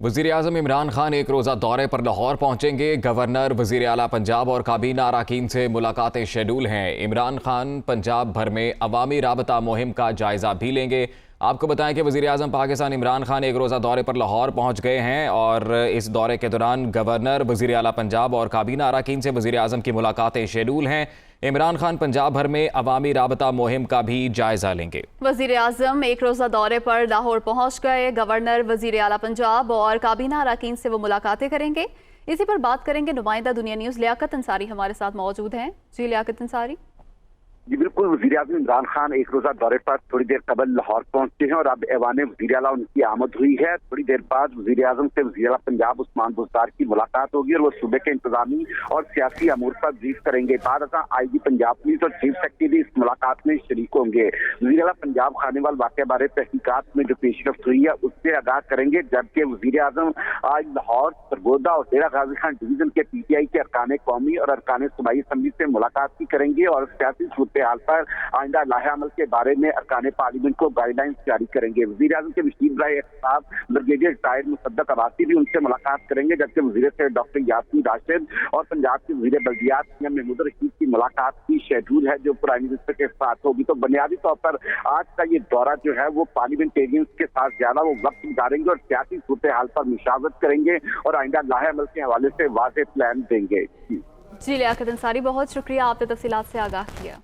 वज़ीर-ए-आज़म इमरान खान एक रोज़ा दौरे पर लाहौर पहुंचेंगे। गवर्नर, वज़ीर आला पंजाब और काबीना अरकान से मुलाकातें शेड्यूल हैं। इमरान खान पंजाब भर में अवामी राबता मुहिम का जायज़ा भी लेंगे। आपको बताएं कि वज़ीर-ए-आज़म पाकिस्तान इमरान खान एक रोज़ा दौरे पर लाहौर पहुंच गए हैं और इस दौरे के दौरान गवर्नर, वज़ीर आला पंजाब और काबीना अरकान से वज़ीर-ए-आज़म की मुलाकातें शेड्यूल हैं। इमरान खान पंजाब भर में अवामी राबता मुहिम का भी जायज़ा लेंगे। वज़ीर आज़म एक रोज़ा दौरे पर लाहौर पहुंच गए। गवर्नर, वज़ीर आला पंजाब और काबीना अरकान से वो मुलाकातें करेंगे। इसी पर बात करेंगे। नुमाइंदा दुनिया न्यूज़ लियाकत अंसारी हमारे साथ मौजूद हैं। जी लियाकत अंसारी। जी बिल्कुल, वज़ीर आज़म इमरान खान एक रोज़ा दौरे पर थोड़ी देर कबल लाहौर पहुंचे हैं और अब ऐवान वज़ीर आला उनकी आमद हुई है। थोड़ी देर बाद वज़ीर आज़म से वज़ीर आला पंजाब उस्मान बुज़दार की मुलाकात होगी और वो सूबे के इंतजामी और सियासी अमूर पर ब्रीफ करेंगे। बाद IG पंजाब पुलिस और चीफ सेक्रेटरी इस मुलाकात में शरीक होंगे। वज़ीर आला पंजाब खानेवाल वाक़े बारे तहकीकात में जो पेशरफ्त हुई है उससे आगाह करेंगे, जबकि वज़ीर आज़म आज लाहौर, सरगोदा और डेरा गाजी खान डिवीजन के PTI के अरकान कौमी और अरकान सूबाई असम्बली से मुलाकात भी करेंगे और सियासी हाल पर आइंदा लाहे अमल के बारे में अरकान पार्लियामेंट को गाइडलाइंस जारी करेंगे। वज़ीर आज़म के मशीर बराए साहब ब्रिगेडियर रिटायर्ड मुसद्दक अब्बासी भी उनसे मुलाकात करेंगे, जबकि वज़ीर से डॉक्टर यासीन राशिद और पंजाब के वज़ीर बल्दियात महमूद रशीद की मुलाकात की शेड्यूल है जो प्राइम मिनिस्टर के साथ होगी। तो बुनियादी तौर पर आज का ये दौरा जो है वो पार्लियामेंटेरियंस के साथ ज्यादा वो वक्त गुजारेंगे और सियासी सूरत हाल पर मुशावरत करेंगे और आइंदा लाहे अमल के हवाले से वाज़ेह प्लान देंगे। जी लियाकत अंसारी, बहुत शुक्रिया, आपने तफसीलात से आगाह किया।